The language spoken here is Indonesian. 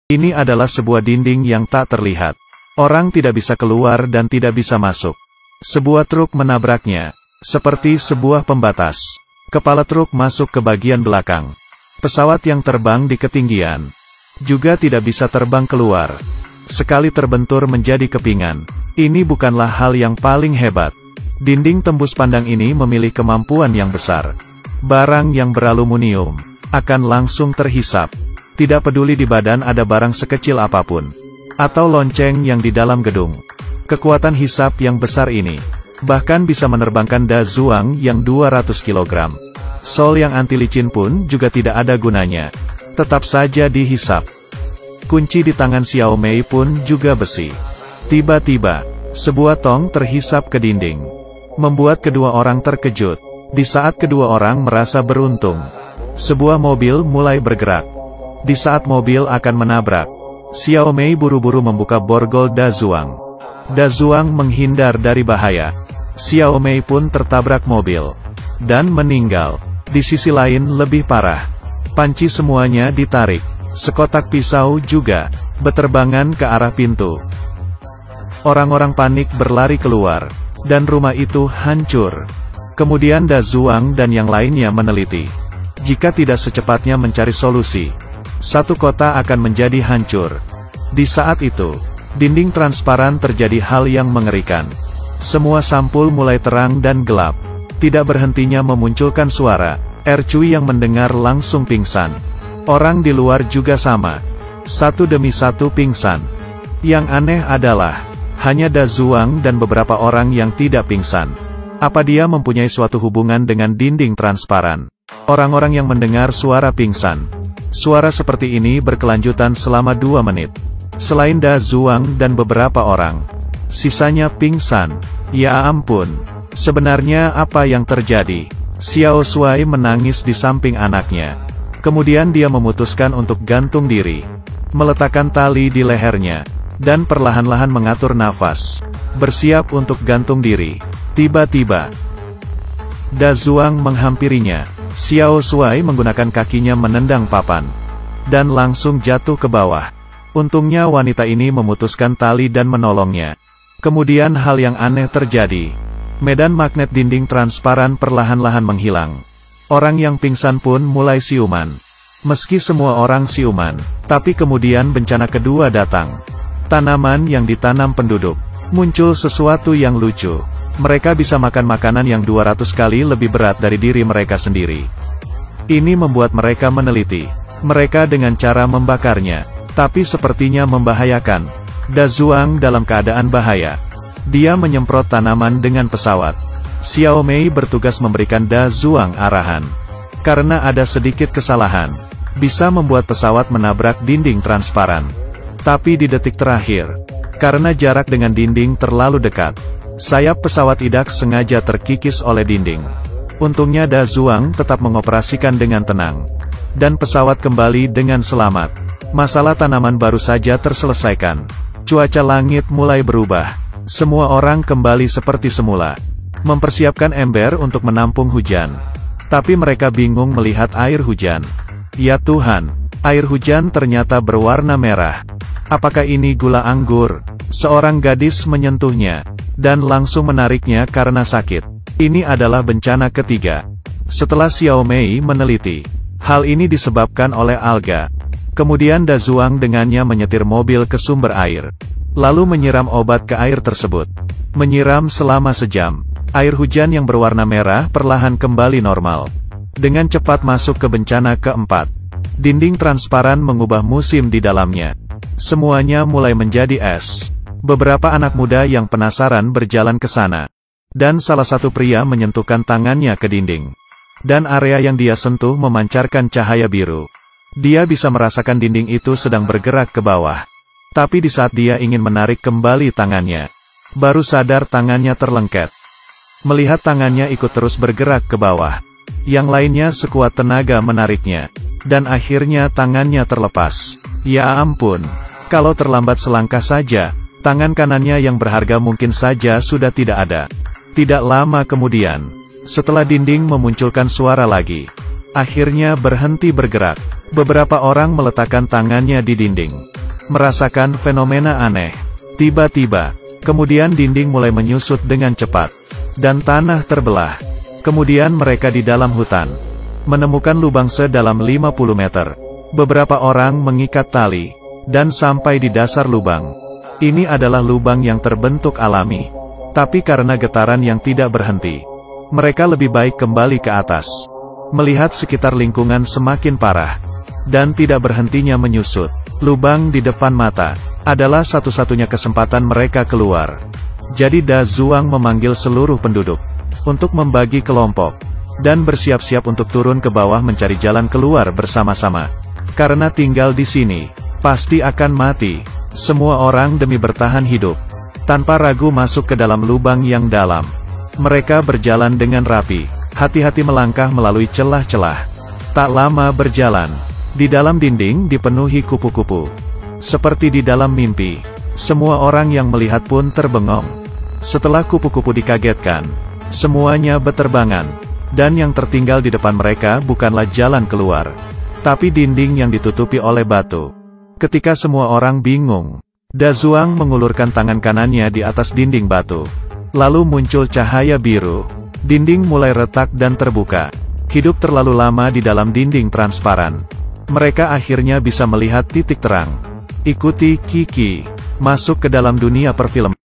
Ini adalah sebuah dinding yang tak terlihat. Orang tidak bisa keluar dan tidak bisa masuk. Sebuah truk menabraknya, seperti sebuah pembatas. Kepala truk masuk ke bagian belakang. Pesawat yang terbang di ketinggian juga tidak bisa terbang keluar. Sekali terbentur menjadi kepingan. Ini bukanlah hal yang paling hebat. Dinding tembus pandang ini memiliki kemampuan yang besar. Barang yang beraluminium akan langsung terhisap. Tidak peduli di badan ada barang sekecil apapun, atau lonceng yang di dalam gedung. Kekuatan hisap yang besar ini bahkan bisa menerbangkan Da Zuang yang 200 kg. Sol yang anti licin pun juga tidak ada gunanya. Tetap saja dihisap. Kunci di tangan Xiao Mei pun juga besi. Tiba-tiba, sebuah tong terhisap ke dinding, membuat kedua orang terkejut. Di saat kedua orang merasa beruntung, sebuah mobil mulai bergerak. Di saat mobil akan menabrak, Xiao Mei buru-buru membuka borgol Da Zuang. Da Zuang menghindar dari bahaya. Xiao Mei pun tertabrak mobil dan meninggal. Di sisi lain lebih parah. Panci semuanya ditarik. Sekotak pisau juga berterbangan ke arah pintu. Orang-orang panik berlari keluar, dan rumah itu hancur. Kemudian Da Zuang dan yang lainnya meneliti. Jika tidak secepatnya mencari solusi, satu kota akan menjadi hancur. Di saat itu, dinding transparan terjadi hal yang mengerikan. Semua sampul mulai terang dan gelap. Tidak berhentinya memunculkan suara. Cui yang mendengar langsung pingsan. Orang di luar juga sama. Satu demi satu pingsan. Yang aneh adalah, hanya Da Zuang dan beberapa orang yang tidak pingsan. Apa dia mempunyai suatu hubungan dengan dinding transparan? Orang-orang yang mendengar suara pingsan. Suara seperti ini berkelanjutan selama 2 menit. Selain Da Zuang dan beberapa orang, sisanya pingsan. Ya ampun, sebenarnya apa yang terjadi? Xiao Shuai menangis di samping anaknya. Kemudian dia memutuskan untuk gantung diri, meletakkan tali di lehernya, dan perlahan-lahan mengatur nafas, bersiap untuk gantung diri. Tiba-tiba, Da Zuang menghampirinya. Xiao Shuai menggunakan kakinya menendang papan, dan langsung jatuh ke bawah. Untungnya wanita ini memutuskan tali dan menolongnya. Kemudian hal yang aneh terjadi. Medan magnet dinding transparan perlahan-lahan menghilang. Orang yang pingsan pun mulai siuman. Meski semua orang siuman, tapi kemudian bencana kedua datang. Tanaman yang ditanam penduduk. Muncul sesuatu yang lucu. Mereka bisa makan makanan yang 200 kali lebih berat dari diri mereka sendiri. Ini membuat mereka meneliti mereka dengan cara membakarnya, tapi sepertinya membahayakan. Da Zuang dalam keadaan bahaya. Dia menyemprot tanaman dengan pesawat. Xiao Mei bertugas memberikan Da Zuang arahan. Karena ada sedikit kesalahan, bisa membuat pesawat menabrak dinding transparan. Tapi di detik terakhir, karena jarak dengan dinding terlalu dekat, sayap pesawat idak sengaja terkikis oleh dinding. Untungnya Da Zuang tetap mengoperasikan dengan tenang. Dan pesawat kembali dengan selamat. Masalah tanaman baru saja terselesaikan. Cuaca langit mulai berubah. Semua orang kembali seperti semula. Mempersiapkan ember untuk menampung hujan. Tapi mereka bingung melihat air hujan. Ya Tuhan, air hujan ternyata berwarna merah. Apakah ini gula anggur? Seorang gadis menyentuhnya, dan langsung menariknya karena sakit. Ini adalah bencana ketiga. Setelah Xiao Mei meneliti, hal ini disebabkan oleh alga. Kemudian Da Zuang dengannya menyetir mobil ke sumber air. Lalu menyiram obat ke air tersebut. Menyiram selama sejam. Air hujan yang berwarna merah perlahan kembali normal. Dengan cepat masuk ke bencana keempat. Dinding transparan mengubah musim di dalamnya. Semuanya mulai menjadi es. Beberapa anak muda yang penasaran berjalan ke sana. Dan salah satu pria menyentuhkan tangannya ke dinding. Dan area yang dia sentuh memancarkan cahaya biru. Dia bisa merasakan dinding itu sedang bergerak ke bawah. Tapi di saat dia ingin menarik kembali tangannya, baru sadar tangannya terlengket. Melihat tangannya ikut terus bergerak ke bawah. Yang lainnya sekuat tenaga menariknya. Dan akhirnya tangannya terlepas. Ya ampun, kalau terlambat selangkah saja, tangan kanannya yang berharga mungkin saja sudah tidak ada. Tidak lama kemudian, setelah dinding memunculkan suara lagi, akhirnya berhenti bergerak. Beberapa orang meletakkan tangannya di dinding, merasakan fenomena aneh. Tiba-tiba, kemudian dinding mulai menyusut dengan cepat, dan tanah terbelah. Kemudian mereka di dalam hutan, menemukan lubang sedalam 50 meter. Beberapa orang mengikat tali, dan sampai di dasar lubang. Ini adalah lubang yang terbentuk alami. Tapi karena getaran yang tidak berhenti, mereka lebih baik kembali ke atas. Melihat sekitar lingkungan semakin parah, dan tidak berhentinya menyusut, lubang di depan mata adalah satu-satunya kesempatan mereka keluar. Jadi Da Zuang memanggil seluruh penduduk untuk membagi kelompok, dan bersiap-siap untuk turun ke bawah mencari jalan keluar bersama-sama. Karena tinggal di sini, pasti akan mati. Semua orang demi bertahan hidup, tanpa ragu masuk ke dalam lubang yang dalam. Mereka berjalan dengan rapi, hati-hati melangkah melalui celah-celah. Tak lama berjalan, di dalam dinding dipenuhi kupu-kupu. Seperti di dalam mimpi, semua orang yang melihat pun terbengong. Setelah kupu-kupu dikagetkan, semuanya beterbangan, dan yang tertinggal di depan mereka bukanlah jalan keluar, tapi dinding yang ditutupi oleh batu. Ketika semua orang bingung, Da Zuang mengulurkan tangan kanannya di atas dinding batu. Lalu muncul cahaya biru. Dinding mulai retak dan terbuka. Hidup terlalu lama di dalam dinding transparan. Mereka akhirnya bisa melihat titik terang. Ikuti Kiki masuk ke dalam dunia perfilman.